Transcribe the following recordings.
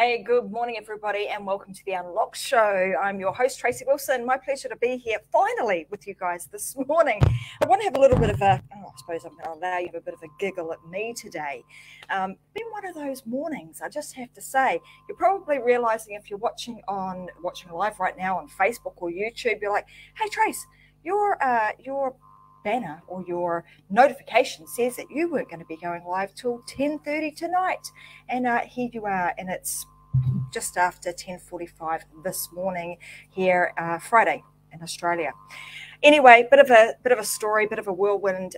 Hey, good morning, everybody, and welcome to the Unlock Show. I'm your host, Tracy Wilson. My pleasure to be here finally with you guys this morning. I want to have a little bit of I suppose I'm going to allow you to have a bit of a giggle at me today. Been one of those mornings, I just have to say. You're probably realizing if you're watching live right now on Facebook or YouTube, you're like, hey, Trace, your banner or your notification says that you weren't going to be going live till 10:30 tonight, and here you are, and it's just after 10:45 this morning here, Friday in Australia. Anyway, bit of a story, bit of a whirlwind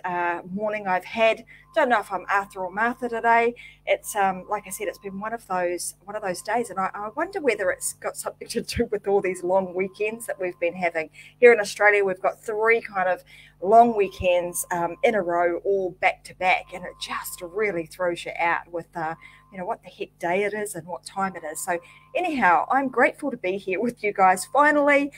morning I've had. Don't know if I'm Arthur or Martha today. It's like I said, it's been one of those days, and I wonder whether it's got something to do with all these long weekends that we've been having here in Australia. We've got 3 kind of long weekends in a row, all back to back, and it just really throws you out with what the heck day it is and what time it is. So anyhow, I'm grateful to be here with you guys finally.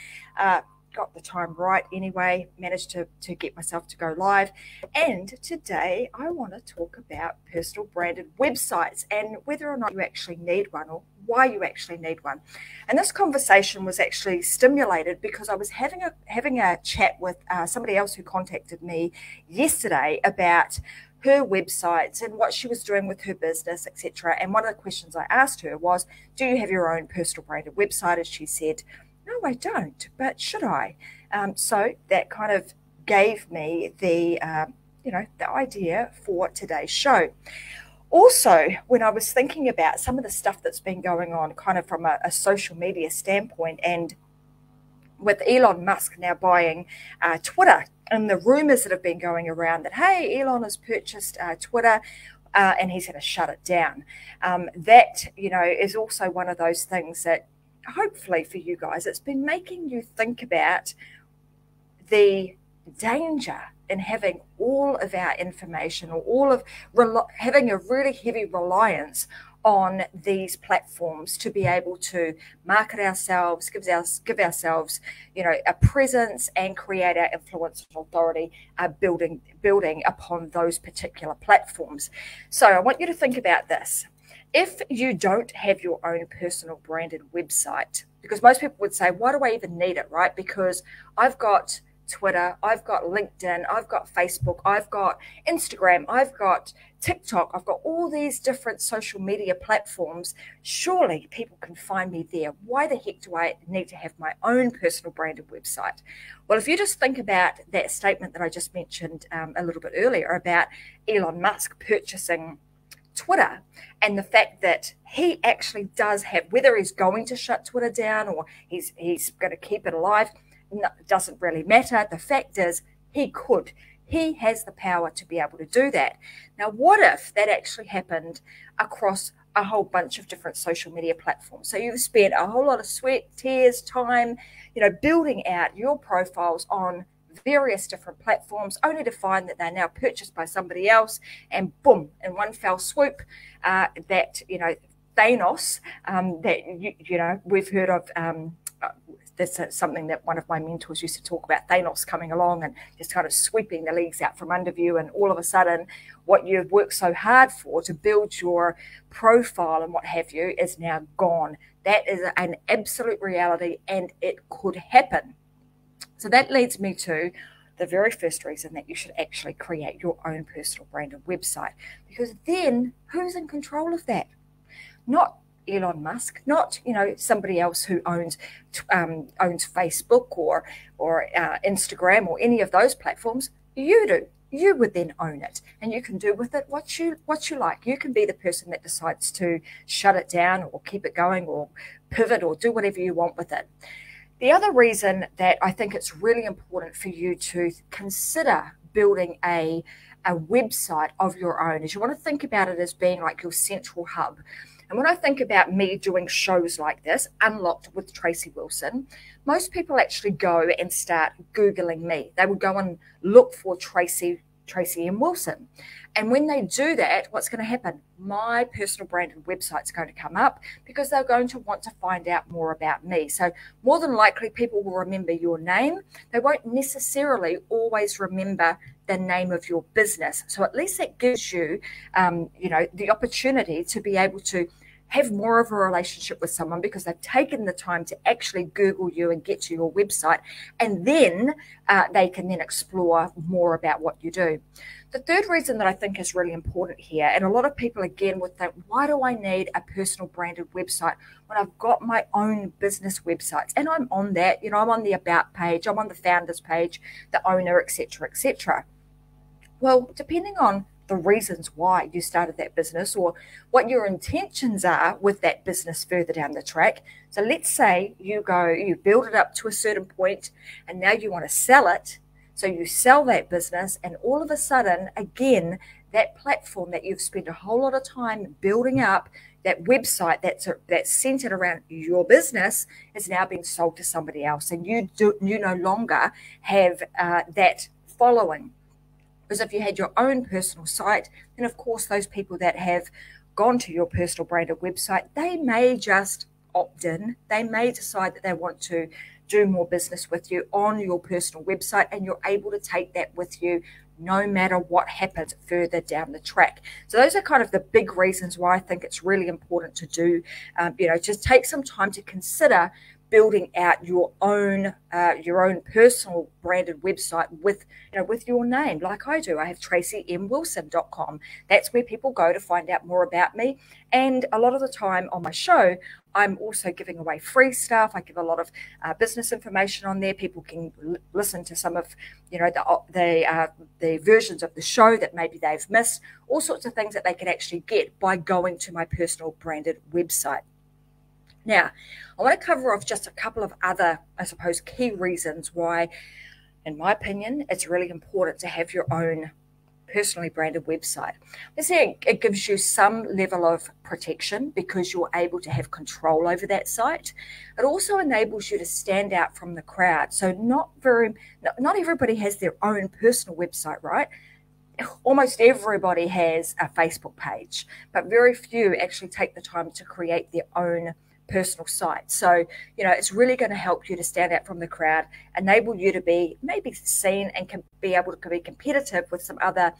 Got the time right anyway, managed to get myself to go live. And today I want to talk about personal branded websites and whether or not you actually need one or why you actually need one. And this conversation was actually stimulated because I was having a chat with somebody else who contacted me yesterday about her websites and what she was doing with her business, etc. And one of the questions I asked her was, do you have your own personal branded website? And she said, no, I don't, but should I? So that kind of gave me the idea for today's show. Also, when I was thinking about some of the stuff that's been going on kind of from a social media standpoint, and with Elon Musk now buying Twitter, and the rumors that have been going around that, hey, Elon has purchased Twitter, and he's going to shut it down. That, is also one of those things that hopefully for you guys, it's been making you think about the danger in having all of our information or having a really heavy reliance on these platforms to be able to market ourselves, give ourselves, a presence and create our influence and authority, building upon those particular platforms. So I want you to think about this. If you don't have your own personal branded website, because most people would say, why do I even need it, right? Because I've got Twitter, I've got LinkedIn, I've got Facebook, I've got Instagram, I've got TikTok, I've got all these different social media platforms. Surely people can find me there. Why the heck do I need to have my own personal branded website? Well, if you just think about that statement that I just mentioned a little bit earlier about Elon Musk purchasing Twitter, and the fact that he actually does have, whether he's going to shut Twitter down or he's going to keep it alive, doesn't really matter. The fact is he has the power to be able to do that. Now, what if that actually happened across a whole bunch of different social media platforms? So you've spent a whole lot of sweat, tears, time, building out your profiles on various different platforms, only to find that they're now purchased by somebody else, and boom, in one fell swoop, that Thanos, that we've heard of. That's something that one of my mentors used to talk about, Thanos coming along and just kind of sweeping the legs out from under you, and all of a sudden what you've worked so hard for to build your profile and what have you is now gone. That is an absolute reality, and it could happen. So that leads me to the very first reason that you should actually create your own personal branded website, because then who's in control of that? Not Elon Musk, not somebody else who owns Facebook or Instagram or any of those platforms. You do. You would then own it, and you can do with it what you like. You can be the person that decides to shut it down or keep it going or pivot or do whatever you want with it. The other reason that I think it's really important for you to consider building a website of your own is you want to think about it as being like your central hub. And when I think about me doing shows like this, Unlocked with Tracy Wilson, most people actually go and start Googling me. They will go and look for Tracy M. Wilson. And when they do that, what's going to happen? My personal branded website's going to come up because they're going to want to find out more about me. So more than likely, people will remember your name. They won't necessarily always remember the name of your business. So at least that gives you, the opportunity to be able to have more of a relationship with someone because they've taken the time to actually Google you and get to your website, and then they can then explore more about what you do. The third reason that I think is really important here, and a lot of people again would think, why do I need a personal branded website when I've got my own business websites? And I'm on that, I'm on the about page, I'm on the founders page, the owner, etc., etc. Well, depending on the reasons why you started that business or what your intentions are with that business further down the track. So let's say you build it up to a certain point and now you want to sell it. So you sell that business and all of a sudden, again, that platform that you've spent a whole lot of time building up, that website that's centered around your business is now being sold to somebody else. And you no longer have that following. Because if you had your own personal site, then of course those people that have gone to your personal branded website, they may just opt in. They may decide that they want to do more business with you on your personal website, and you're able to take that with you no matter what happens further down the track. So those are kind of the big reasons why I think it's really important to do, just take some time to consider building out your own personal branded website with your name, like I do. I have tracymwilson.com. That's where people go to find out more about me. And a lot of the time on my show, I'm also giving away free stuff. I give a lot of business information on there. People can listen to some of the versions of the show that maybe they've missed, all sorts of things that they can actually get by going to my personal branded website. Now, I want to cover off just a couple of other, I suppose, key reasons why, in my opinion, it's really important to have your own personally branded website. Let's say it gives you some level of protection because you're able to have control over that site. It also enables you to stand out from the crowd. So not everybody has their own personal website, right? Almost everybody has a Facebook page, but very few actually take the time to create their own personal site. So, it's really going to help you to stand out from the crowd, enable you to be maybe seen and can be able to be competitive with some other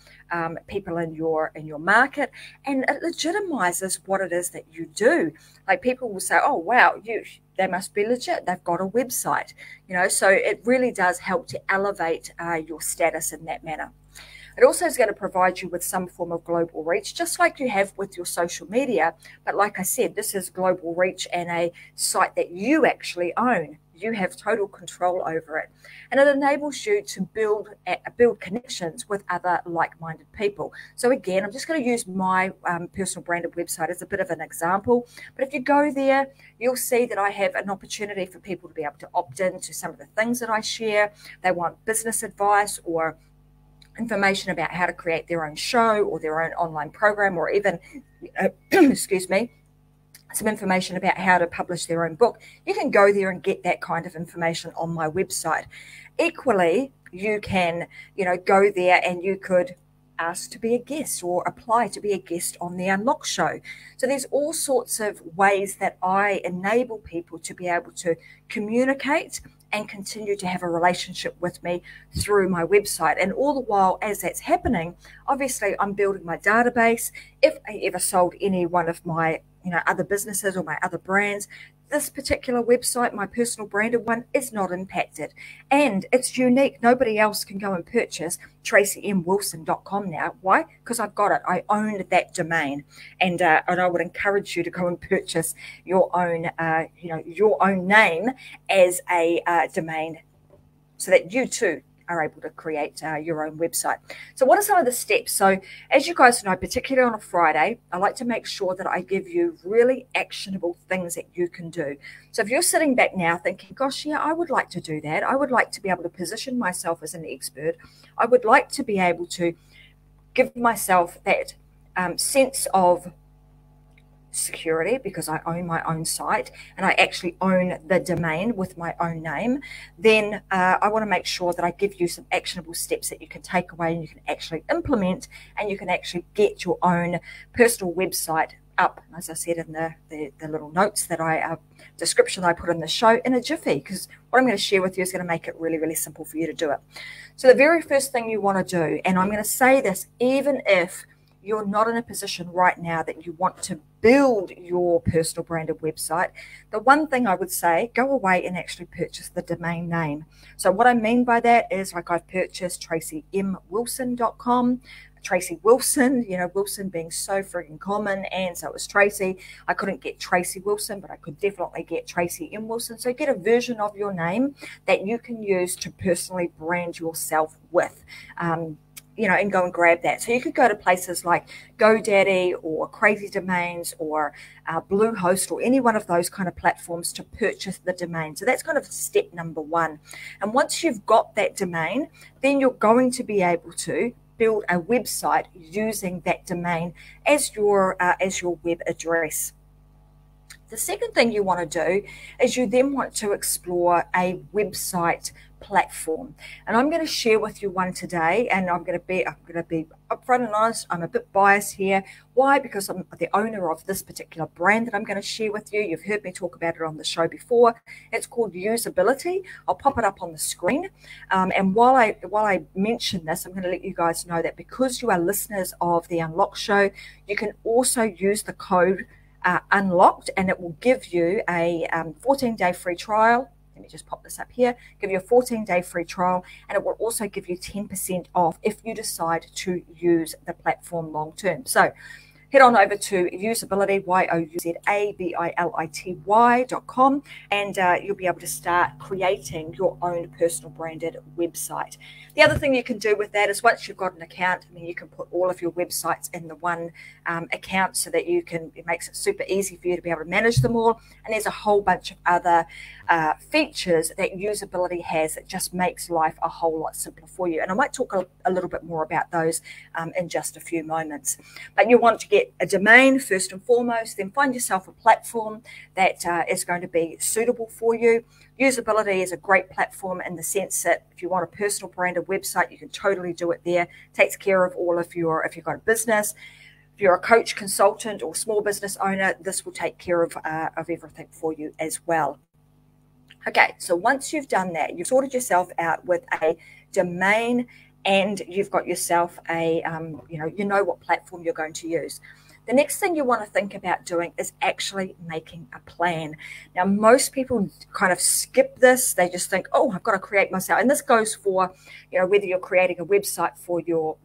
people in your market, and it legitimizes what it is that you do. Like people will say, oh, wow, they must be legit. They've got a website, so it really does help to elevate your status in that manner. It also is going to provide you with some form of global reach, just like you have with your social media. But like I said, this is global reach and a site that you actually own. You have total control over it. And it enables you to build connections with other like-minded people. So again, I'm just going to use my personal branded website as a bit of an example. But if you go there, you'll see that I have an opportunity for people to be able to opt in to some of the things that I share. They want business advice or information about how to create their own show or their own online program, or even, excuse me, some information about how to publish their own book. You can go there and get that kind of information on my website. Equally, you can, go there and you could ask to be a guest or apply to be a guest on the Unlock show. So there's all sorts of ways that I enable people to be able to communicate and continue to have a relationship with me through my website. And all the while, as that's happening, obviously I'm building my database. If I ever sold any one of my other businesses or my other brands, this particular website, my personal branded one, is not impacted. And it's unique. Nobody else can go and purchase tracymwilson.com now. Why? Because I've got it. I own that domain. And I would encourage you to go and purchase your own, your own name as a domain so that you too are able to create your own website. So what are some of the steps? So as you guys know, particularly on a Friday, I like to make sure that I give you really actionable things that you can do. So if you're sitting back now thinking, gosh, yeah, I would like to do that. I would like to be able to position myself as an expert. I would like to be able to give myself that sense of security because I own my own site and I actually own the domain with my own name. Then I want to make sure that I give you some actionable steps that you can take away and you can actually implement, and you can actually get your own personal website up, as I said in the little notes that description I put in the show, in a jiffy, because what I'm going to share with you is going to make it really, really simple for you to do it. So the very first thing you want to do, and I'm going to say this even if you're not in a position right now that you want to build your personal branded website, the one thing I would say, go away and actually purchase the domain name. So what I mean by that is, like, I've purchased tracymwilson.com. Tracy Wilson, Wilson being so frigging common, and so it was Tracy. I couldn't get Tracy Wilson, but I could definitely get Tracy M. Wilson. So get a version of your name that you can use to personally brand yourself with. And go and grab that. So you could go to places like GoDaddy or Crazy Domains or Bluehost or any one of those kind of platforms to purchase the domain. So that's kind of step number one. And once you've got that domain, then you're going to be able to build a website using that domain as your web address. The second thing you want to do is you then want to explore a website platform, and I'm going to share with you one today. And I'm going to be upfront and honest. I'm a bit biased here. Why? Because I'm the owner of this particular brand that I'm going to share with you. You've heard me talk about it on the show before. It's called Usability. I'll pop it up on the screen. And while I mention this, I'm going to let you guys know that because you are listeners of the Unlocked Show, you can also use the code Unlocked, and it will give you a 14-day free trial. Let me just pop this up here. Give you a 14-day free trial, and it will also give you 10% off if you decide to use the platform long term. So head on over to Usability, Usability.com, and you'll be able to start creating your own personal branded website. The other thing you can do with that is, once you've got an account, you can put all of your websites in the one account, so that it makes it super easy for you to be able to manage them all. And there's a whole bunch of other features that Usability has that just makes life a whole lot simpler for you. And I might talk a little bit more about those in just a few moments. But you want to get a domain first and foremost, then find yourself a platform that is going to be suitable for you. Usability is a great platform in the sense that if you want a personal branded website, you can totally do it there. It takes care of all of if you've got a business, if you're a coach, consultant, or small business owner, this will take care of everything for you as well. Okay, so once you've done that, you've sorted yourself out with a domain, and you've got yourself a, you know what platform you're going to use. The next thing you want to think about doing is actually making a plan. Now, most people kind of skip this. They just think, oh, I've got to create myself. And this goes for, whether you're creating a website for you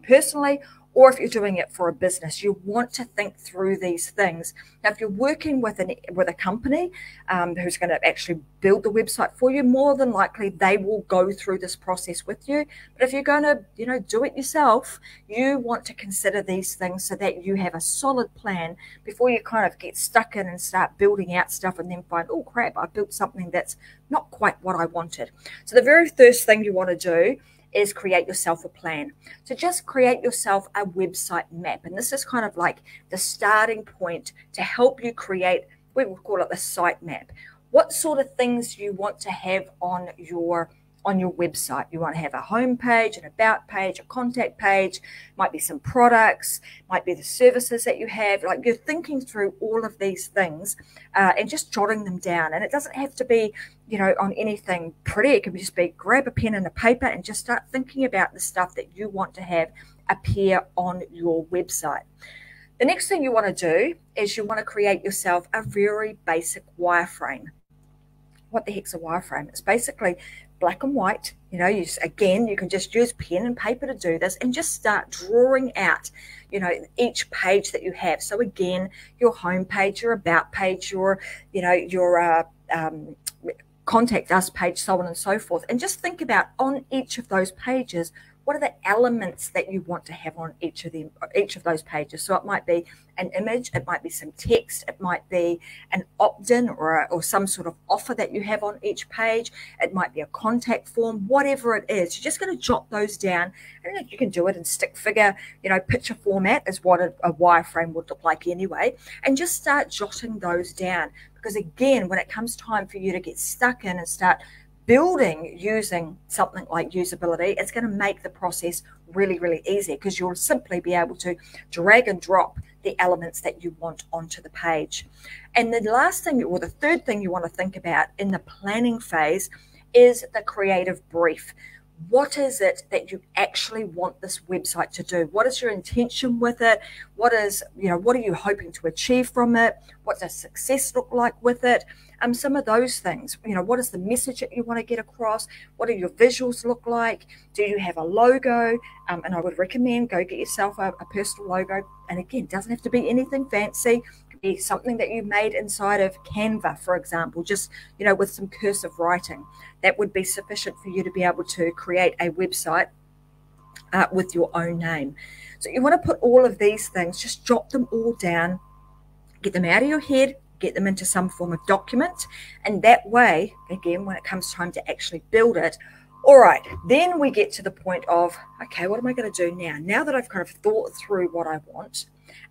personally, or if you're doing it for a business. You want to think through these things. Now, if you're working with a company who's going to actually build the website for you, more than likely they will go through this process with you. But if you're going to, do it yourself, you want to consider these things so that you have a solid plan before you kind of get stuck in and start building out stuff and then find, oh crap, I built something that's not quite what I wanted. So the very first thing you want to do is create yourself a plan. So just create yourself a website map. And this is kind of like the starting point to help you create, we will call it the site map. What sort of things you want to have on your website. You want to have a home page, an about page, a contact page, might be some products, might be the services that you have. Like, you're thinking through all of these things and just jotting them down. And it doesn't have to be, on anything pretty. It can just be grab a pen and a paper and just start thinking about the stuff that you want to have appear on your website. The next thing you want to do is you want to create yourself a very basic wireframe. What the heck's a wireframe? It's basically black and white. You can just use pen and paper to do this, and just start drawing out, each page that you have. So again, your home page, your about page, your contact us page, so on and so forth. And just think about, on each of those pages, what are the elements that you want to have on each of those pages? So it might be an image, it might be some text, it might be an opt-in or some sort of offer that you have on each page. It might be a contact form, whatever it is. You're just going to jot those down. And you can do it in stick figure, picture format is what a wireframe would look like anyway. And just start jotting those down. Because again, when it comes time for you to get stuck in and start building using something like Usability, it's going to make the process really, really easy, because you'll simply be able to drag and drop the elements that you want onto the page. And the last thing, or the third thing you want to think about in the planning phase, is the creative brief. what is it that you actually want this website to do? What is your intention with it? What are you hoping to achieve from it? What does success look like with it? Some of those things, what is the message that you want to get across? What do your visuals look like? Do you have a logo? And I would recommend go get yourself a personal logo. And again, it doesn't have to be anything fancy. It could be something that you made inside of Canva, for example, just, with some cursive writing. That would be sufficient for you to be able to create a website with your own name. So you want to put all of these things, just jot them all down, get them out of your head, get them into some form of document. And that way, again, when it comes time to actually build it, all right, then we get to the point of, okay, what am I going to do now? Now that I've kind of thought through what I want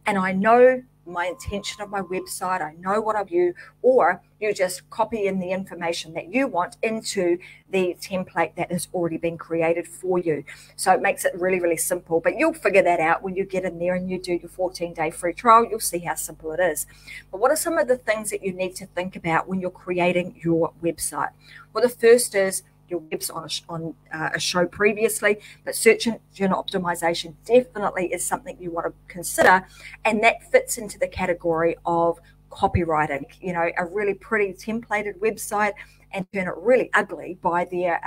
and I know my intention of my website, I know what I view, or you just copy in the information that you want into the template that has already been created for you. So it makes it really, really simple, but you'll figure that out when you get in there and you do your 14-day free trial. You'll see how simple it is. But what are some of the things that you need to think about when you're creating your website? Well, the first is your website on a show previously, but search engine optimization definitely is something you want to consider, and that fits into the category of copywriting. A really pretty templated website and turn it really ugly by their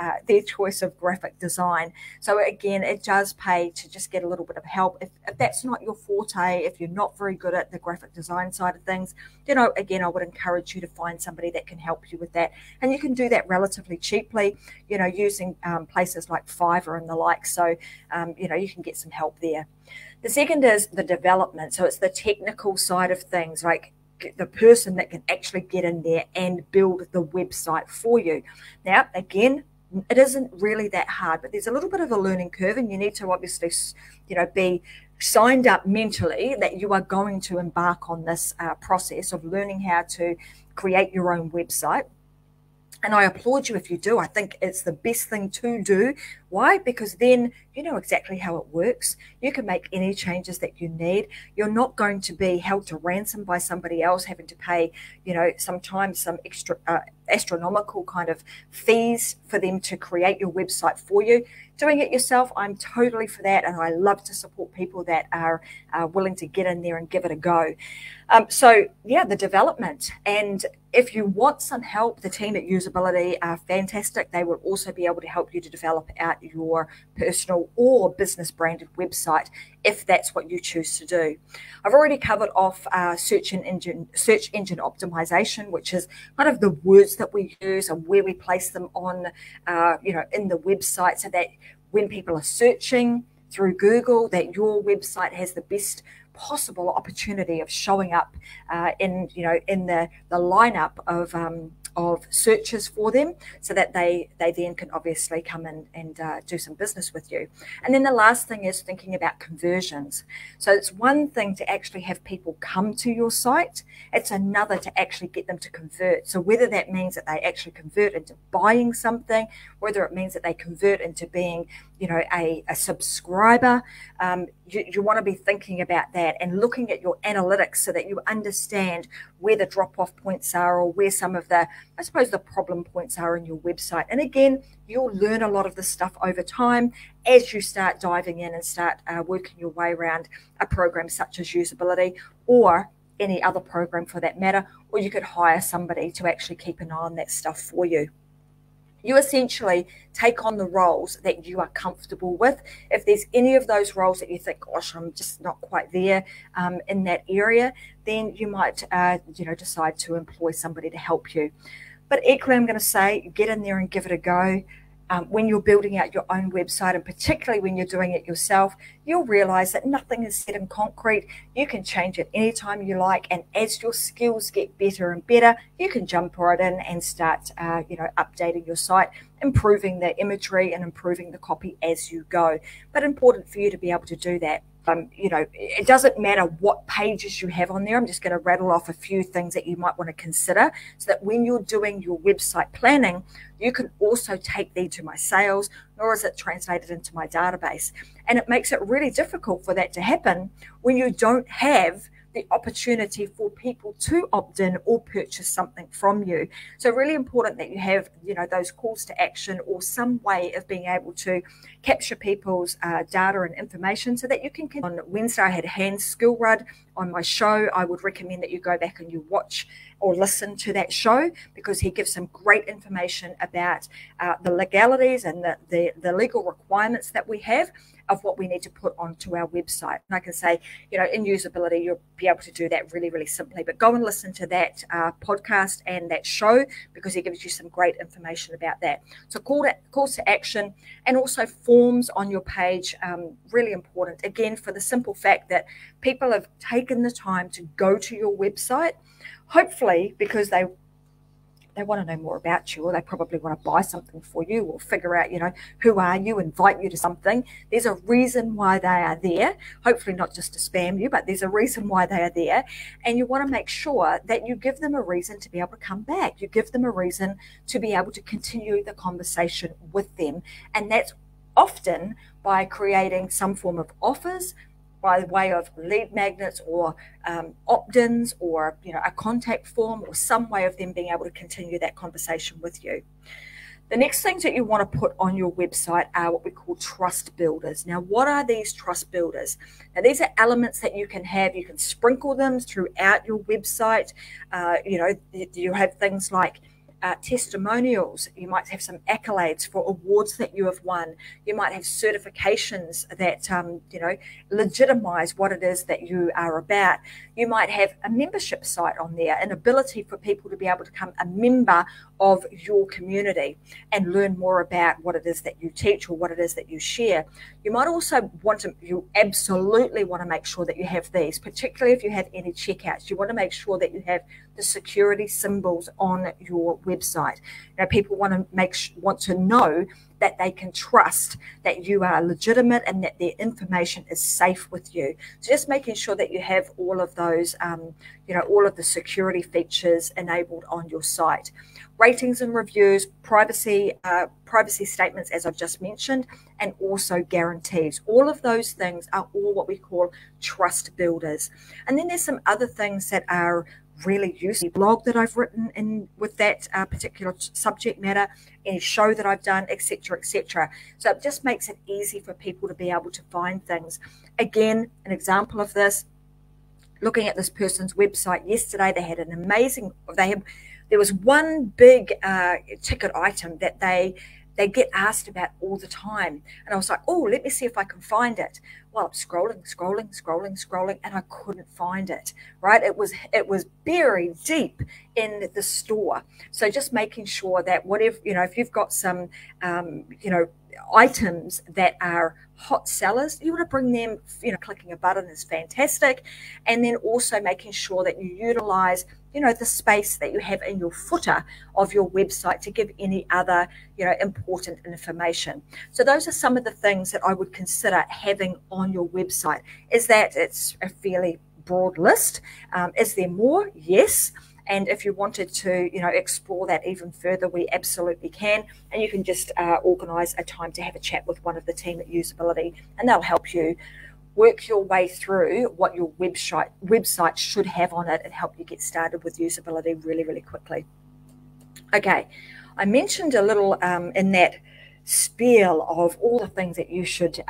choice of graphic design. So again, it does pay to just get a little bit of help. If that's not your forte, if you're not very good at the graphic design side of things, again, I would encourage you to find somebody that can help you with that. And you can do that relatively cheaply, using places like Fiverr and the like. So, you can get some help there. The second is the development. So it's the technical side of things, like the person that can actually get in there and build the website for you. Now, again, it isn't really that hard, but there's a little bit of a learning curve, and you need to obviously, be signed up mentally that you are going to embark on this process of learning how to create your own website. And I applaud you if you do. I think it's the best thing to do. Why? Because then you know exactly how it works. You can make any changes that you need. You're not going to be held to ransom by somebody else, having to pay, sometimes some extra astronomical kind of fees for them to create your website for you. Doing it yourself, I'm totally for that, and I love to support people that are willing to get in there and give it a go. So yeah, the development. And if you want some help, the team at Usability are fantastic. They will also be able to help you to develop out your personal or business branded website if that's what you choose to do. I've already covered off search engine optimization, which is kind of the words that we use and where we place them on, in the website, so that when people are searching through Google, that your website has the best possible opportunity of showing up in the lineup of searches for them, so that they then can obviously come in and do some business with you. And then the last thing is thinking about conversions. So it's one thing to actually have people come to your site. It's another to actually get them to convert. So whether that means that they actually convert into buying something, whether it means that they convert into being, a subscriber, you want to be thinking about that and looking at your analytics so that you understand where the drop-off points are, or where some of the, I suppose, the problem points are in your website. And again, you'll learn a lot of this stuff over time as you start diving in and start working your way around a program such as Usability, or any other program for that matter, or you could hire somebody to actually keep an eye on that stuff for you. You essentially take on the roles that you are comfortable with. If there's any of those roles that you think, gosh, I'm just not quite there in that area, then you might, decide to employ somebody to help you. But equally, I'm going to say, get in there and give it a go. When you're building out your own website, and particularly when you're doing it yourself, you'll realize that nothing is set in concrete. You can change it anytime you like, and as your skills get better and better, you can jump right in and start updating your site, improving the imagery and improving the copy as you go. But important for you to be able to do that. It doesn't matter what pages you have on there. I'm just going to rattle off a few things that you might want to consider, so that when you're doing your website planning, you can also take these to my sales, nor is it translated into my database. And it makes it really difficult for that to happen when you don't have the opportunity for people to opt in or purchase something from you. So really important that you have, those calls to action or some way of being able to capture people's data and information so that you can. On Wednesday, I had Hans Skillrud on my show. I would recommend that you go back and you watch or listen to that show, because he gives some great information about the legalities and the legal requirements that we have of what we need to put onto our website. And I can say, in usability, you'll be able to do that really, really simply. But go and listen to that podcast and that show, because he gives you some great information about that. So calls to action and also forms on your page, really important. Again, for the simple fact that people have taken the time to go to your website, hopefully because they want to know more about you, or they probably want to buy something for you, or figure out, who are you, invite you to something. There's a reason why they are there, hopefully not just to spam you, but there's a reason why they are there. And you want to make sure that you give them a reason to be able to come back. You give them a reason to be able to continue the conversation with them. And that's often by creating some form of offers, by way of lead magnets or opt-ins, or a contact form, or some way of them being able to continue that conversation with you. The next things that you want to put on your website are what we call trust builders. Now, what are these trust builders? Now, these are elements that you can have. You can sprinkle them throughout your website. You have things like testimonials. You might have some accolades for awards that you have won. You might have certifications that legitimize what it is that you are about. You might have a membership site on there, an ability for people to be able to become a member of your community and learn more about what it is that you teach or what it is that you share. You might also you absolutely want to make sure that you have these, particularly if you have any checkouts. You want to make sure that you have the security symbols on your website. People want to know that they can trust that you are legitimate and that their information is safe with you. So just making sure that you have all of those, all of the security features enabled on your site. Ratings and reviews, privacy statements, as I've just mentioned, and also guarantees. All of those things are all what we call trust builders. And then there's some other things that are really useful. Blog that I've written in with that particular subject matter, any show that I've done, etc., etc. So it just makes it easy for people to be able to find things. Again, an example of this, looking at this person's website yesterday, they had an amazing, there was one big ticket item that they get asked about all the time. And I was like, oh, let me see if I can find it. Well, I'm scrolling, and I couldn't find it, right? It was buried deep in the store. So just making sure that whatever, if you've got some, items that are hot sellers, you want to bring them, clicking a button is fantastic. And then also making sure that you utilize, the space that you have in your footer of your website to give any other, important information. So those are some of the things that I would consider having on your website. Is that it's a fairly broad list? Is there more? Yes. And if you wanted to, explore that even further, we absolutely can. And you can just organise a time to have a chat with one of the team at Usability, and they'll help you work your way through what your website should have on it and help you get started with usability really, really quickly. Okay, I mentioned a little in that spiel of all the things that you should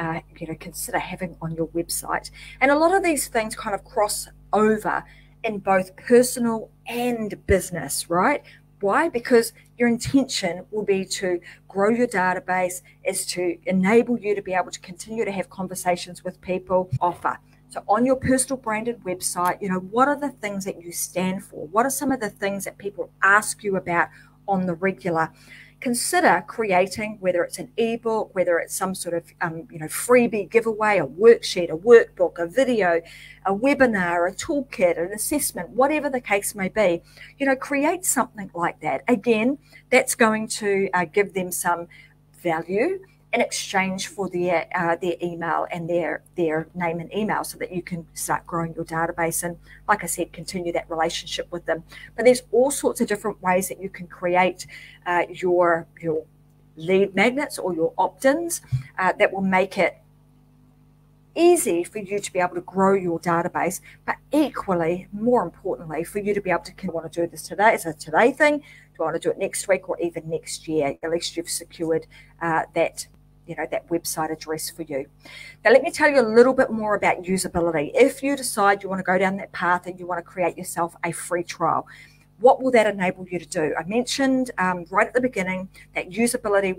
consider having on your website. And a lot of these things kind of cross over in both personal and business, right? Why? Because your intention will be to grow your database, is to enable you to be able to continue to have conversations with people. Offer. So on your personal branded website, what are the things that you stand for? What are some of the things that people ask you about on the regular? Consider creating, whether it's an ebook, whether it's some sort of freebie giveaway, a worksheet, a workbook, a video, a webinar, a toolkit, an assessment, whatever the case may be. Create something like that. Again, that's going to give them some value in exchange for their email and their name and email, so that you can start growing your database and, like I said, continue that relationship with them. But there's all sorts of different ways that you can create your lead magnets or your opt-ins that will make it easy for you to be able to grow your database, but equally, more importantly, for you to be able to, can I want to do this today? Is it a today thing? Do I want to do it next week or even next year? At least you've secured that website address for you. Now, let me tell you a little bit more about usability. If you decide you want to go down that path and you want to create yourself a free trial, what will that enable you to do? I mentioned right at the beginning that usability